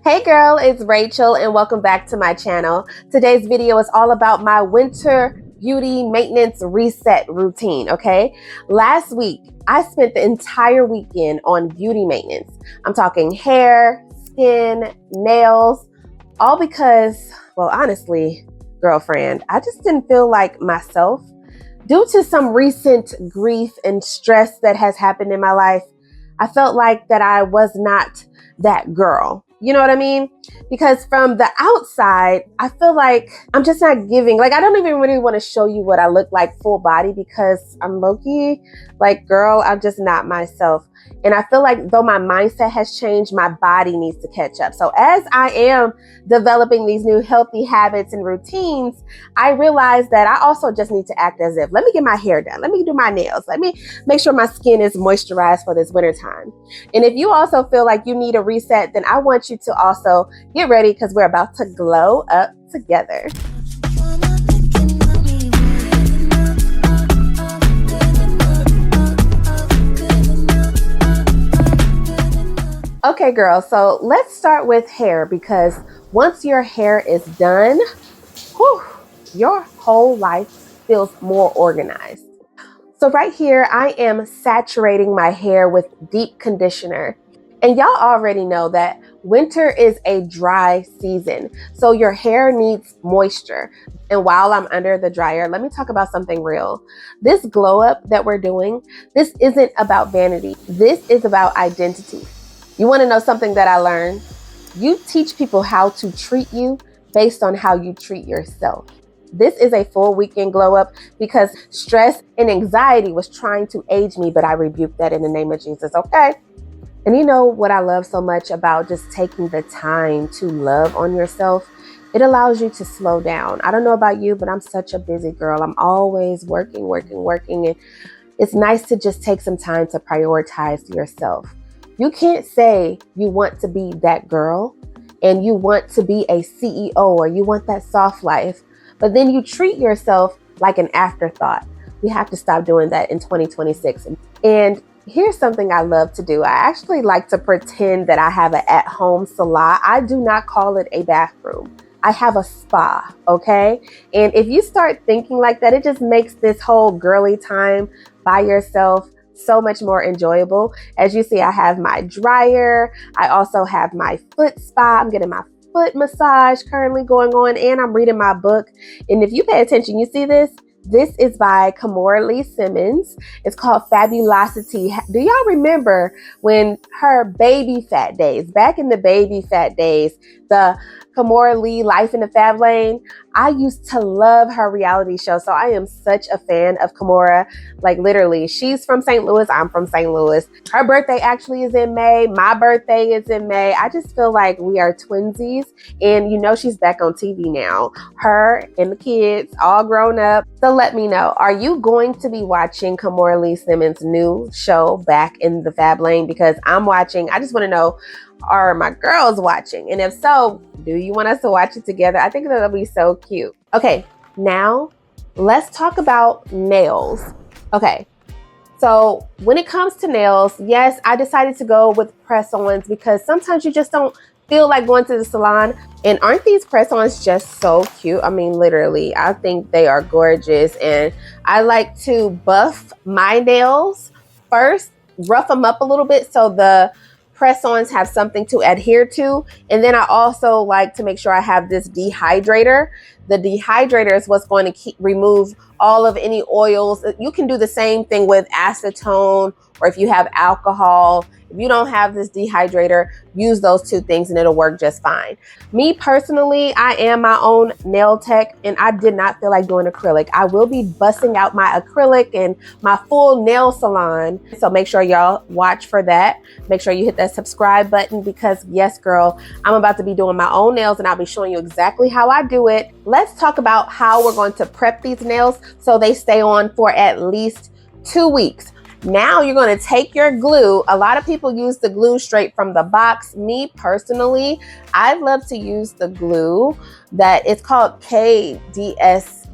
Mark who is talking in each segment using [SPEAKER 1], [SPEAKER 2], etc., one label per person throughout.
[SPEAKER 1] Hey girl, it's Rachel and welcome back to my channel. Today's video is all about my winter beauty maintenance reset routine, okay? Last week, I spent the entire weekend on beauty maintenance. I'm talking hair, skin, nails, all because, well, honestly, girlfriend, I just didn't feel like myself. Due to some recent grief and stress that has happened in my life, I felt like that I was not that girl. You know what I mean? Because from the outside, I feel like I'm just not giving. Like, I don't even really want to show you what I look like full body because I'm low-key like, girl, I'm just not myself. And I feel like though my mindset has changed, my body needs to catch up. So as I am developing these new healthy habits and routines, I realize that I also just need to act as if, let me get my hair done. Let me do my nails. Let me make sure my skin is moisturized for this winter time. And if you also feel like you need a reset, then I want you to also get ready because we're about to glow up together. Okay, girl, so let's start with hair because once your hair is done, whew, your whole life feels more organized. So right here, I am saturating my hair with deep conditioner. And y'all already know that winter is a dry season, so your hair needs moisture. And while I'm under the dryer, let me talk about something real. This glow up that we're doing, this isn't about vanity. This is about identity. You want to know something that I learned? You teach people how to treat you based on how you treat yourself. This is a full weekend glow up because stress and anxiety was trying to age me, but I rebuked that in the name of Jesus, okay? And you know what I love so much about just taking the time to love on yourself? It allows you to slow down. I don't know about you, but I'm such a busy girl. I'm always working. And it's nice to just take some time to prioritize yourself. You can't say you want to be that girl and you want to be a CEO or you want that soft life, but then you treat yourself like an afterthought. We have to stop doing that in 2026. And here's something I love to do. I actually like to pretend that I have an at-home salon. I do not call it a bathroom. I have a spa, okay? And if you start thinking like that, it just makes this whole girly time by yourself so much more enjoyable. As you see, I have my dryer. I also have my foot spa. I'm getting my foot massage currently going on, and I'm reading my book. And if you pay attention, you see this? This is by Kimora Lee Simmons. It's called Fabulosity. Do y'all remember when her baby fat days, back in the baby fat days, the Kimora Lee Life in the Fab Lane? I used to love her reality show. So I am such a fan of Kimora. Like literally, she's from St. Louis. I'm from St. Louis. Her birthday actually is in May. My birthday is in May. I just feel like we are twinsies. And you know, she's back on TV now. Her and the kids all grown up. So let me know, are you going to be watching Kimora Lee Simmons' new show Back in the Fab Lane? Because I'm watching. I just want to know, are my girls watching? And if so, do you want us to watch it together? I think that'll be so cute. Okay, now let's talk about nails. Okay, so when it comes to nails, yes, I decided to go with press-ons because sometimes you just don't feel like going to the salon. And aren't these press-ons just so cute? I mean, literally, I think they are gorgeous. And I like to buff my nails first, rough them up a little bit so the press-ons have something to adhere to. And then I also like to make sure I have this dehydrator. The dehydrator is what's going to remove all of any oils. You can do the same thing with acetone, or if you have alcohol. If you don't have this dehydrator, use those two things and it'll work just fine. Me personally, I am my own nail tech and I did not feel like doing acrylic. I will be busting out my acrylic and my full nail salon. So make sure y'all watch for that. Make sure you hit that subscribe button because yes, girl, I'm about to be doing my own nails and I'll be showing you exactly how I do it. Let's talk about how we're going to prep these nails so they stay on for at least 2 weeks. Now you're going to take your glue. A lot of people use the glue straight from the box. Me personally, I love to use the glue that it's called KDS.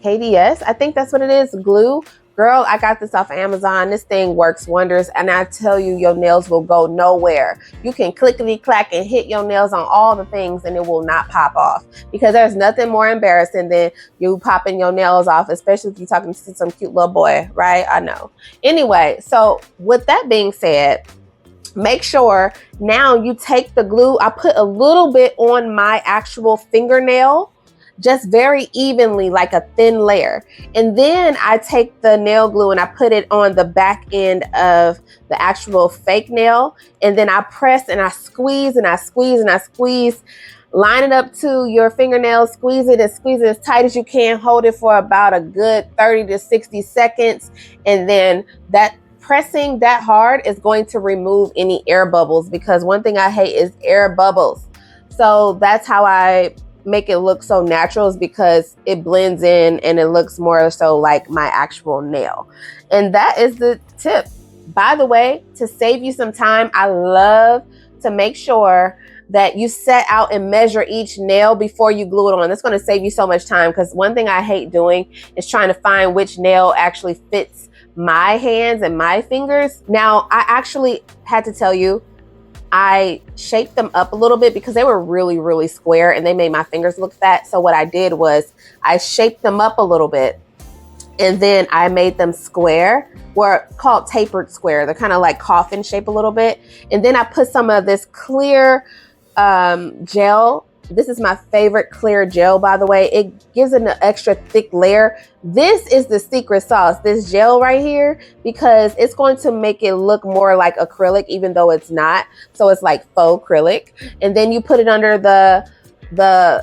[SPEAKER 1] I think that's what it is, glue Girl, I got this off Amazon. This thing works wonders. And I tell you, your nails will go nowhere. You can clickety clack and hit your nails on all the things and it will not pop off. Because there's nothing more embarrassing than you popping your nails off, especially if you're talking to some cute little boy, right? I know. Anyway, so with that being said, make sure now you take the glue. I put a little bit on my actual fingernail, just very evenly, like a thin layer. And then I take the nail glue and I put it on the back end of the actual fake nail. And then I press and I squeeze and I squeeze and I squeeze. Line it up to your fingernail, squeeze it as tight as you can. Hold it for about a good 30 to 60 seconds. And then that pressing that hard is going to remove any air bubbles, because one thing I hate is air bubbles. So that's how I make it look so natural, is because it blends in and it looks more so like my actual nail. And that is the tip. By the way, to save you some time, I love to make sure that you set out and measure each nail before you glue it on. That's going to save you so much time, because one thing I hate doing is trying to find which nail actually fits my hands and my fingers. Now, I actually had to tell you, I shaped them up a little bit because they were really, really square and they made my fingers look fat. So what I did was I shaped them up a little bit and then I made them square, or called tapered square. They're kind of like coffin shape a little bit. And then I put some of this clear gel. This is my favorite clear gel, by the way. It gives it an extra thick layer. This is the secret sauce, this gel right here, because it's going to make it look more like acrylic, even though it's not. So it's like faux acrylic. And then you put it under the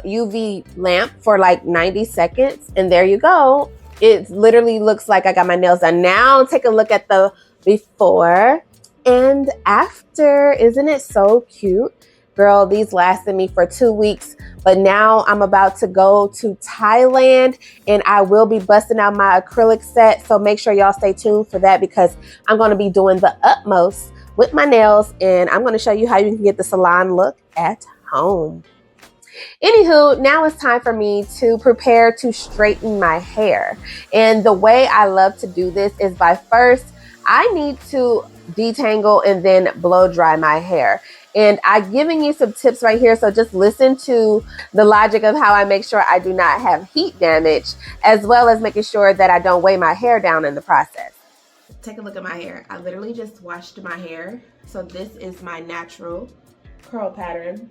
[SPEAKER 1] UV lamp for like 90 seconds. And there you go. It literally looks like I got my nails done. Now take a look at the before and after. Isn't it so cute? Girl, these lasted me for 2 weeks, but now I'm about to go to Thailand and I will be busting out my acrylic set. So make sure y'all stay tuned for that, because I'm going to be doing the utmost with my nails and I'm going to show you how you can get the salon look at home. Anywho, now it's time for me to prepare to straighten my hair. And the way I love to do this is by first, I need to detangle and then blow dry my hair. And I'm giving you some tips right here. So just listen to the logic of how I make sure I do not have heat damage, as well as making sure that I don't weigh my hair down in the process. Take a look at my hair. I literally just washed my hair. So this is my natural curl pattern.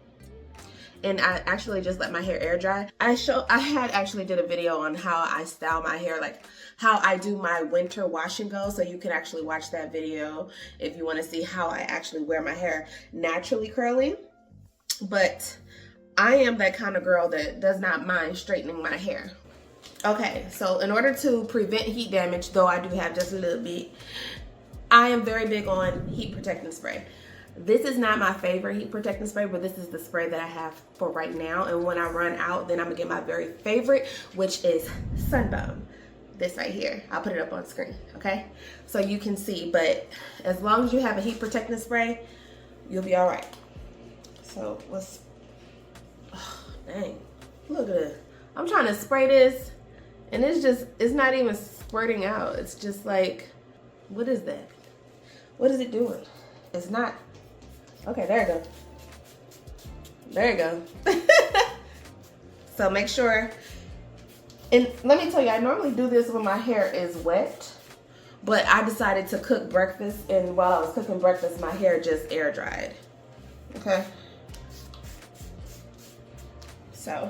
[SPEAKER 1] And I actually just let my hair air dry. I had actually did a video on how I style my hair, like how I do my winter wash and go. So you can actually watch that video if you want to see how I actually wear my hair naturally curly. But I am that kind of girl that does not mind straightening my hair. Okay, so in order to prevent heat damage, though I do have just a little bit, I am very big on heat protecting spray. This is not my favorite heat protecting spray, but this is the spray that I have for right now. And when I run out, then I'm gonna get my very favorite, which is Sunbum. This right here. I'll put it up on screen, okay? So you can see, but as long as you have a heat protecting spray, you'll be all right. So let's, oh, dang, look at it. I'm trying to spray this and it's not even squirting out. It's just like, what is that? What is it doing? It's not. Okay, there you go. There you go. So make sure, and let me tell you, I normally do this when my hair is wet, but I decided to cook breakfast, and while I was cooking breakfast, my hair just air dried. Okay. So,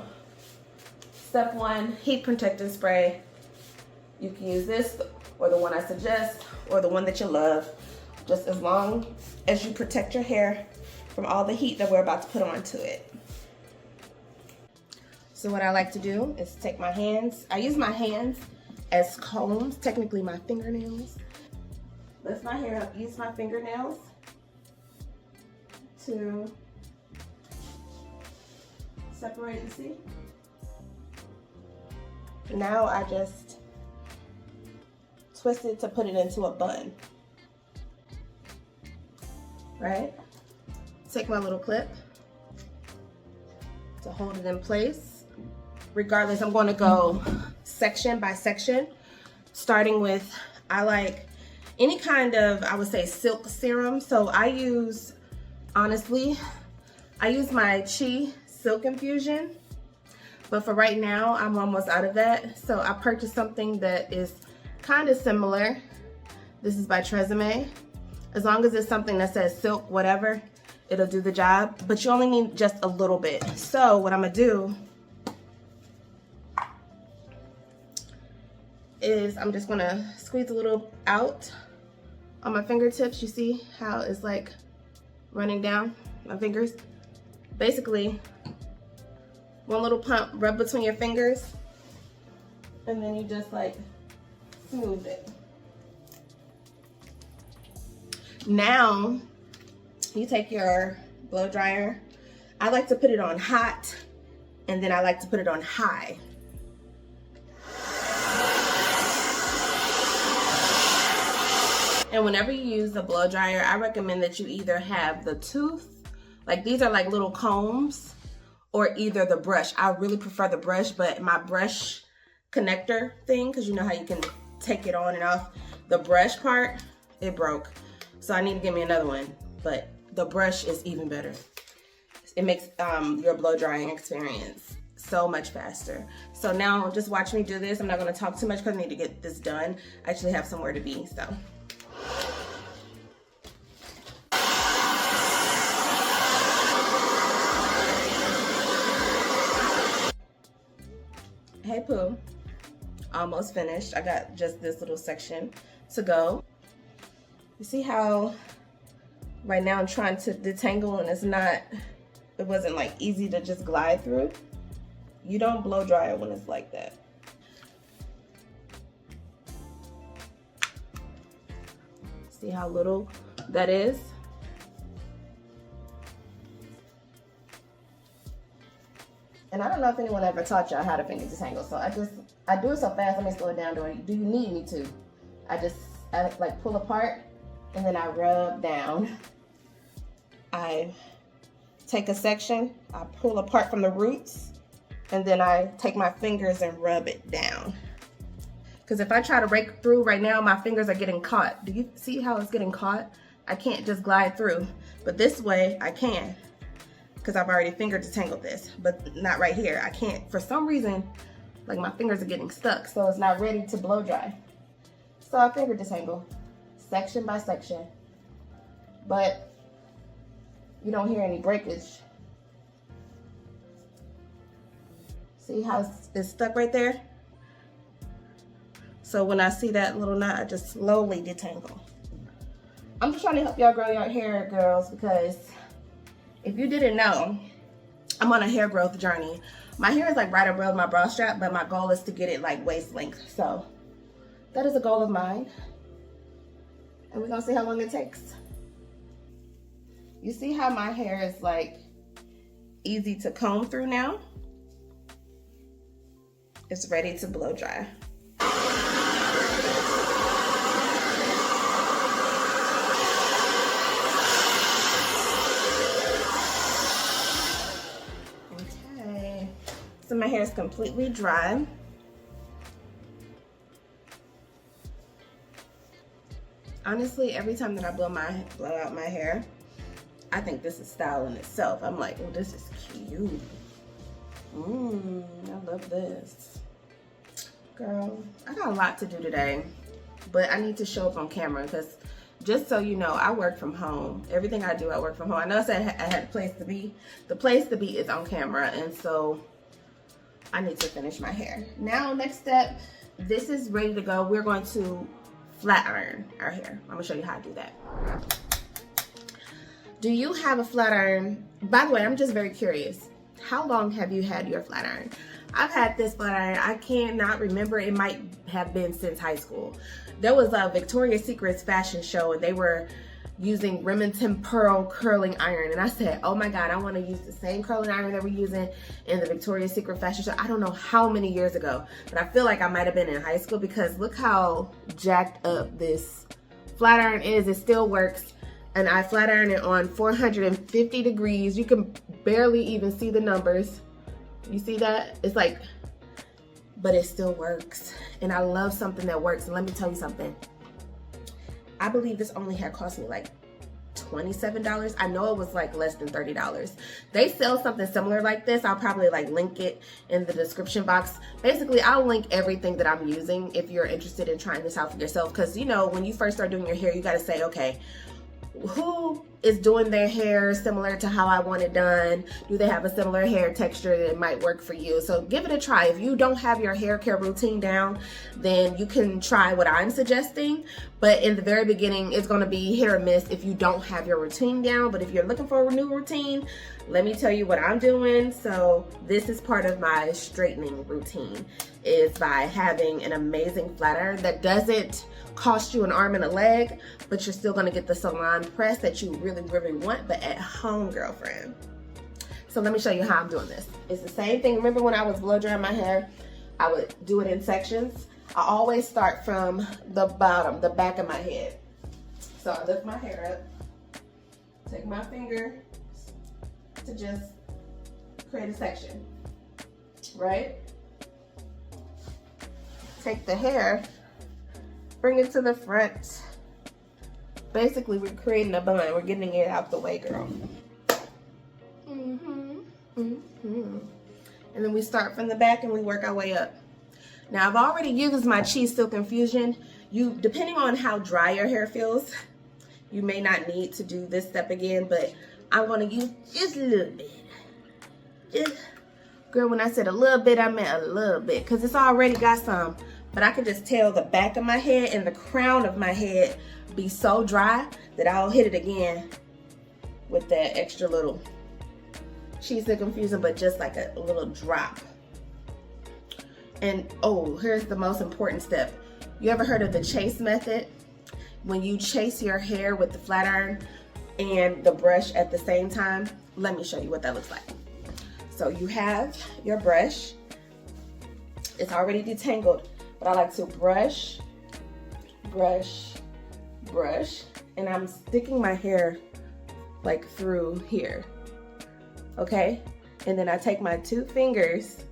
[SPEAKER 1] step one, heat protecting spray. You can use this, or the one I suggest, or the one that you love. Just as long as you protect your hair from all the heat that we're about to put onto it. So what I like to do is take my hands. I use my hands as combs, technically my fingernails. Lift my hair up, use my fingernails to separate the seed. Now I just twist it to put it into a bun. Right? Take my little clip to hold it in place. Regardless, I'm going to go section by section, starting with I like any kind of, I would say, silk serum. So I use, honestly, I use my Chi Silk Infusion. But for right now, I'm almost out of that. So I purchased something that is kind of similar. This is by Tresemme. As long as it's something that says silk, whatever, it'll do the job. But you only need just a little bit. So what I'm gonna do is I'm just gonna squeeze a little out on my fingertips. You see how it's like running down my fingers? Basically, one little pump, rub between your fingers, and then you just like smooth it. Now, you take your blow dryer. I like to put it on hot, and then I like to put it on high. And whenever you use the blow dryer, I recommend that you either have the tooth, like these are like little combs, or either the brush. I really prefer the brush, but my brush connector thing, because you know how you can take it on and off, the brush part, it broke. So I need to get me another one, but the brush is even better. It makes your blow drying experience so much faster. So now just watch me do this. I'm not gonna talk too much because I need to get this done. I actually have somewhere to be, so. Hey Pooh, almost finished. I got just this little section to go. You see how right now I'm trying to detangle and it wasn't like easy to just glide through? You don't blow dry it when it's like that. See how little that is? And I don't know if anyone ever taught y'all how to finger detangle, so I do it so fast. Let me slow it down. Do you need me to? I like pull apart and then I rub down. I take a section, I pull apart from the roots, and then I take my fingers and rub it down. Because if I try to rake through right now, my fingers are getting caught. Do you see how it's getting caught? I can't just glide through, but this way I can, because I've already finger detangled this, but not right here. I can't, for some reason, like my fingers are getting stuck, so it's not ready to blow dry. So I finger detangle, section by section, but you don't hear any breakage. See how it's stuck right there? So when I see that little knot, I just slowly detangle. I'm just trying to help y'all grow your hair, girls, because if you didn't know, I'm on a hair growth journey. My hair is like right above my bra strap, but my goal is to get it like waist length. So that is a goal of mine. And we're gonna see how long it takes. You see how my hair is like easy to comb through now? It's ready to blow dry. Okay, so my hair is completely dry. Honestly, every time that I blow out my hair, I think this is style in itself. I'm like, oh, this is cute. I love this. Girl, I got a lot to do today, but I need to show up on camera because just so you know, I work from home. Everything I do, I work from home. I know I said I had a place to be. The place to be is on camera, and so I need to finish my hair. Now, next step, this is ready to go. We're going to flat iron our hair. I'm gonna show you how to do that. Do you have a flat iron? By the way, I'm just very curious. How long have you had your flat iron? I've had this flat iron, I cannot remember. It might have been since high school. There was a Victoria's Secret fashion show and they were using Remington Pearl curling iron. And I said, oh my God, I want to use the same curling iron that we're using in the Victoria's Secret fashion show. I don't know how many years ago, but I feel like I might have been in high school because look how jacked up this flat iron is. It still works. And I flat iron it on 450 degrees. You can barely even see the numbers. You see that? It's like, but it still works. And I love something that works. And let me tell you something. I believe this only had cost me like $27. I know it was like less than $30. They sell something similar like this. I'll probably like link it in the description box. Basically, I'll link everything that I'm using if you're interested in trying this out for yourself. Because, you know, when you first start doing your hair, you got to say, okay, who is doing their hair similar to how I want it done? Do they have a similar hair texture that might work for you? So give it a try. If you don't have your hair care routine down, then you can try what I'm suggesting. But in the very beginning, it's going to be hit or miss if you don't have your routine down. But if you're looking for a new routine, let me tell you what I'm doing. So this is part of my straightening routine, is by having an amazing flat iron that doesn't cost you an arm and a leg, but you're still gonna get the salon press that you really, really want, but at home, girlfriend. So let me show you how I'm doing this. It's the same thing. Remember when I was blow drying my hair, I would do it in sections. I always start from the bottom, the back of my head. So I lift my hair up, take my finger to just create a section, right? Take the hair, bring it to the front. Basically, we're creating a bun. We're getting it out the way, girl. And then we start from the back and we work our way up. Now, I've already used my Cheese Silk Infusion. Depending on how dry your hair feels, you may not need to do this step again, but I'm gonna use just a little bit. Girl, when I said a little bit, I meant a little bit, because it's already got some. But I can just tell the back of my head and the crown of my head be so dry that I'll hit it again with that extra little Cheese Silk Infusion, but just like a little drop. And oh, here's the most important step. You ever heard of the chase method? When you chase your hair with the flat iron and the brush at the same time, let me show you what that looks like. So you have your brush. It's already detangled, but I like to brush, brush, brush, and I'm sticking my hair like through here, okay? And then I take my 2 fingers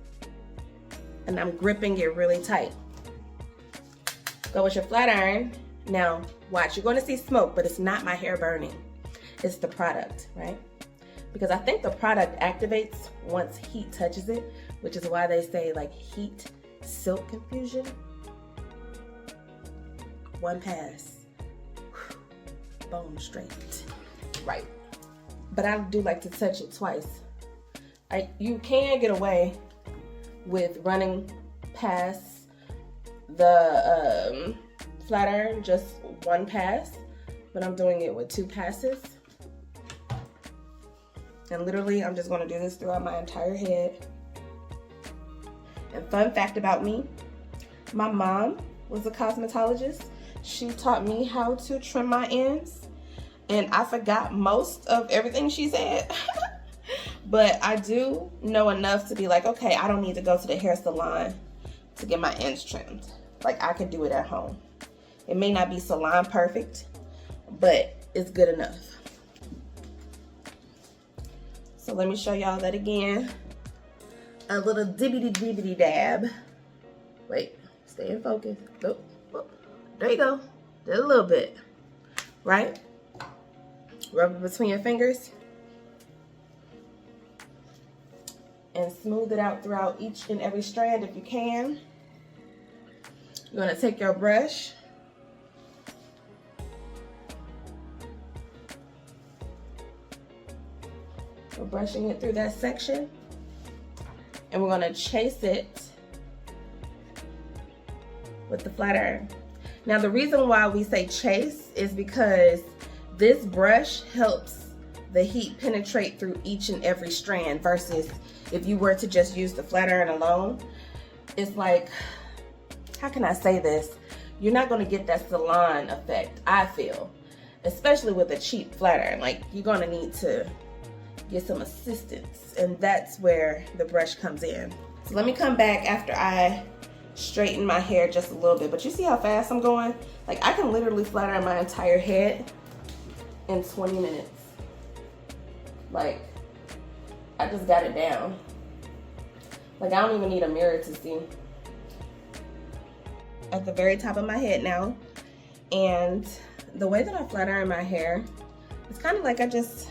[SPEAKER 1] and I'm gripping it really tight. Go with your flat iron. Now, watch, you're gonna see smoke, but it's not my hair burning. It's the product, right? Because I think the product activates once heat touches it, which is why they say like heat silk infusion. 1 pass. Boom, straight. Right. But I do like to touch it twice. You can get away with running past the flat iron just 1 pass, but I'm doing it with 2 passes. And literally, I'm just gonna do this throughout my entire head. And fun fact about me, my mom was a cosmetologist. She taught me how to trim my ends, and I forgot most of everything she said. But I do know enough to be like, okay, I don't need to go to the hair salon to get my ends trimmed. Like, I can do it at home. It may not be salon perfect, but it's good enough. So let me show y'all that again. A little dibbity dab. Wait, stay in focus. Oh, oh, there you go. Just a little bit, right? Rub it between your fingers. And smooth it out throughout each and every strand if you can. You're gonna take your brush. We're brushing it through that section. And we're gonna chase it with the flat iron. Now the reason why we say chase is because this brush helps the heat penetrate through each and every strand versus if you were to just use the flat iron alone. It's like, how can I say this? You're not gonna get that salon effect, I feel. Especially with a cheap flat iron. Like, you're gonna need to get some assistance, and that's where the brush comes in. So let me come back after I straighten my hair just a little bit. But you see how fast I'm going? Like, I can literally flat iron my entire head in 20 minutes. Like, I just got it down. Like, I don't even need a mirror to see. At the very top of my head now. And the way that I flat iron my hair, it's kind of like I just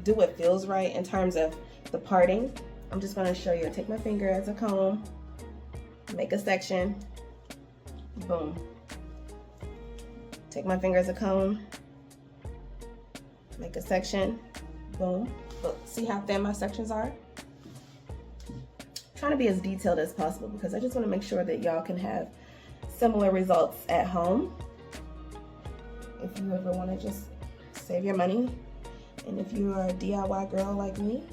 [SPEAKER 1] do what feels right in terms of the parting. I'm just gonna show you. Take my finger as a comb, make a section, boom. Take my finger as a comb, make a section, boom. Look, see how thin my sections are? Trying to be as detailed as possible because I just want to make sure that y'all can have similar results at home. If you ever want to just save your money, and if you are a DIY girl like me,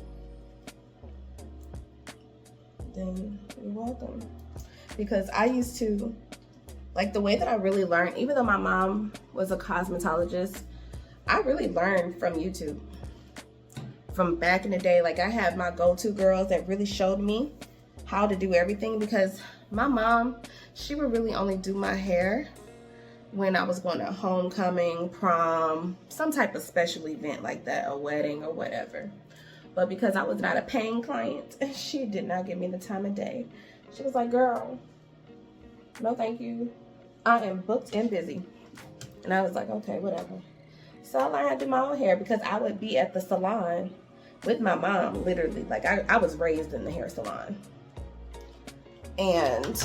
[SPEAKER 1] then you're welcome. Because I used to, like, the way that I really learned, even though my mom was a cosmetologist, I really learned from YouTube. From back in the day, like, I had my go-to girls that really showed me how to do everything, because my mom, she would really only do my hair when I was going to homecoming, prom, some type of special event like that, a wedding or whatever. But because I was not a paying client, she did not give me the time of day. She was like, girl, no thank you. I am booked and busy. And I was like, okay, whatever. So I learned how to do my own hair because I would be at the salon with my mom, literally. Like, I was raised in the hair salon. And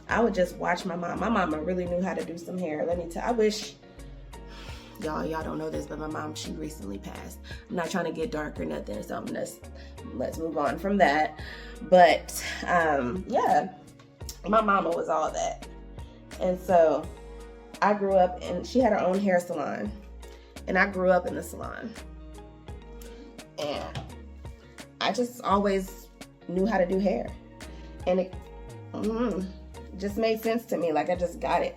[SPEAKER 1] I would just watch my mom. My mama really knew how to do some hair. Let me tell you, I wish, y'all don't know this, but my mom, she recently passed. I'm not trying to get dark or nothing, so let's move on from that. But yeah, my mama was all that. And so I grew up, and she had her own hair salon, and I grew up in the salon. And I just always knew how to do hair. And it just made sense to me. Like, I just got it.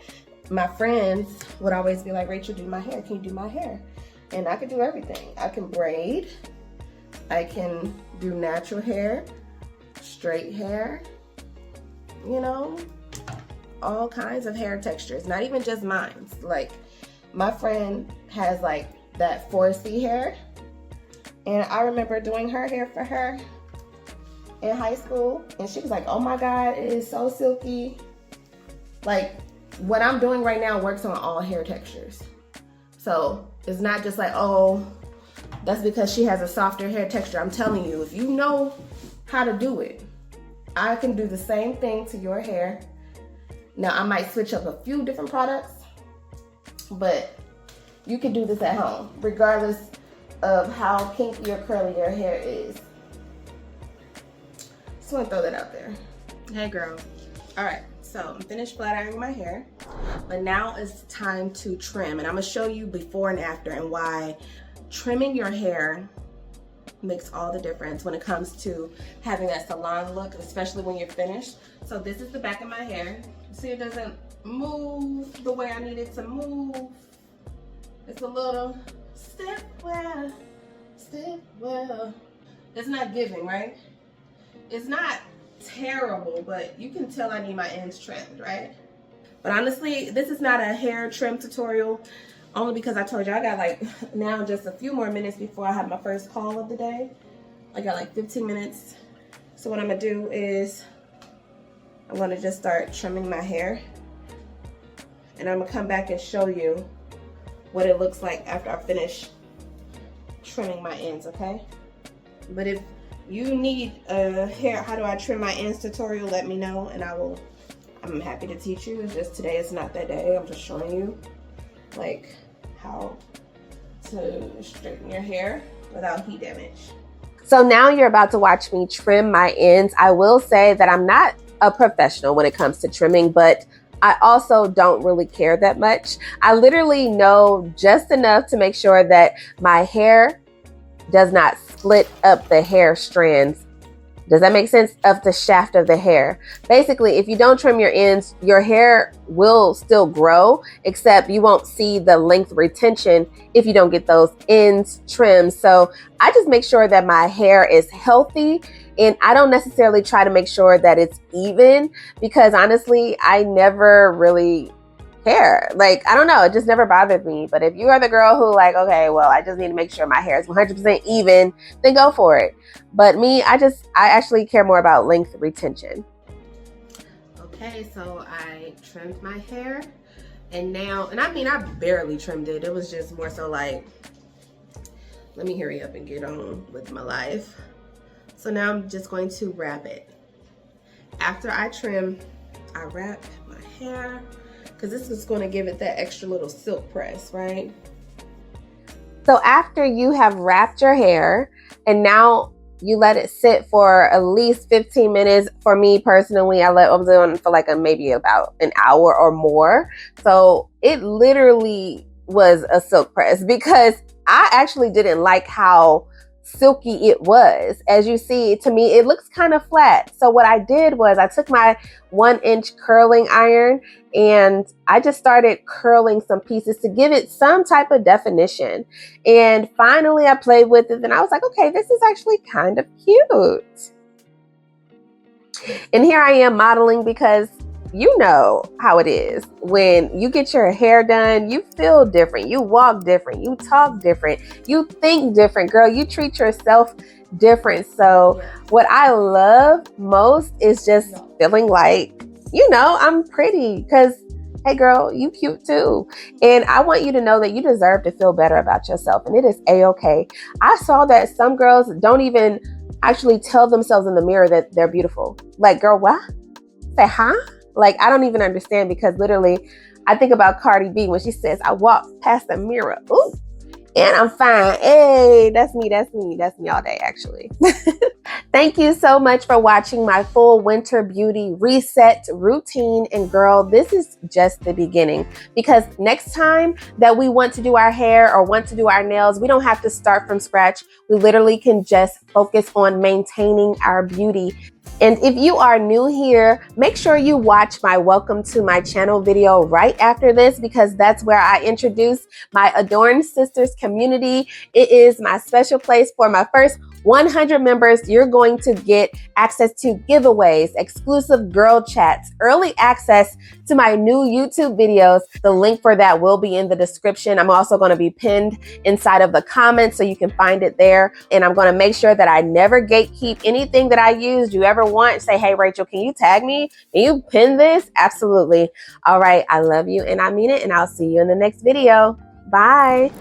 [SPEAKER 1] My friends would always be like, Rachel, do my hair. Can you do my hair? And I could do everything. I can braid. I can do natural hair, straight hair, you know, all kinds of hair textures. Not even just mine. Like, my friend has like that 4C hair. And I remember doing her hair for her in high school, and she was like, oh my God, it is so silky. Like, what I'm doing right now works on all hair textures. So it's not just like, oh, that's because she has a softer hair texture. I'm telling you, if you know how to do it, I can do the same thing to your hair. Now, I might switch up a few different products, but you can do this at home, regardless of how kinky or curly your hair is. Just want to throw that out there. Hey girl. All right, so I'm finished flat ironing my hair, but now it's time to trim, and I'm gonna show you before and after and why trimming your hair makes all the difference when it comes to having that salon look, especially when you're finished. So this is the back of my hair. See, it doesn't move the way I need it to move. It's a little step well. It's not giving, right? It's not terrible, but you can tell I need my ends trimmed, right? But honestly, this is not a hair trim tutorial, only because I told you I got like now just a few more minutes before I have my first call of the day. I got like 15 minutes. So what I'm gonna do is I'm gonna just start trimming my hair, and I'm gonna come back and show you what it looks like after I finish trimming my ends, okay? But if you need a hair, how do I trim my ends tutorial, let me know, and I'm happy to teach you. It's just today is not that day. I'm just showing you like how to straighten your hair without heat damage. So now you're about to watch me trim my ends. I will say that I'm not a professional when it comes to trimming, but I also don't really care that much. I literally know just enough to make sure that my hair does not split up the hair strands. Does that make sense? Of the shaft of the hair. Basically, if you don't trim your ends, your hair will still grow, except you won't see the length retention if you don't get those ends trimmed. So I just make sure that my hair is healthy, and I don't necessarily try to make sure that it's even, because honestly, I never really care. Like, I don't know, it just never bothered me. But if you are the girl who like, okay, well, I just need to make sure my hair is 100% even, then go for it. But me, I actually care more about length retention. Okay, so I trimmed my hair, And now, and I mean, I barely trimmed it. It was just more so like, let me hurry up and get on with my life. So now I'm just going to wrap it. After I trim, I wrap my hair because this is going to give it that extra little silk press, right? So after you have wrapped your hair and now you let it sit for at least 15 minutes. For me personally, I was on for like maybe about an hour or more. So it literally was a silk press because I actually didn't like how silky it was. As you see, to me, it looks kind of flat. So what I did was I took my 1-inch curling iron and I just started curling some pieces to give it some type of definition. And finally I played with it and I was like, okay, this is actually kind of cute. And here I am modeling because you know how it is. When you get your hair done, you feel different. You walk different. You talk different. You think different. Girl, you treat yourself different. So what I love most is just feeling like, you know, I'm pretty because, hey girl, you cute too. And I want you to know that you deserve to feel better about yourself. And it is a-okay. I saw that some girls don't even actually tell themselves in the mirror that they're beautiful. Like, girl, what? Say, huh? Like, I don't even understand because literally I think about Cardi B when she says, I walk past the mirror. Ooh, and I'm fine. Hey, that's me all day, actually. Thank you so much for watching my full winter beauty reset routine. And girl, this is just the beginning because next time that we want to do our hair or want to do our nails, we don't have to start from scratch. We literally can just focus on maintaining our beauty. And if you are new here, make sure you watch my welcome to my channel video right after this because that's where I introduce my Adorned Sisters community. It is my special place for my first 100 members. You're going to get access to giveaways, exclusive girl chats, early access to my new YouTube videos. The link for that will be in the description. I'm also going to be pinned inside of the comments so you can find it there. And I'm going to make sure that I never gatekeep anything that I use. You ever want, say, hey, Rachel, can you tag me? Can you pin this? Absolutely. All right. I love you and I mean it. And I'll see you in the next video. Bye.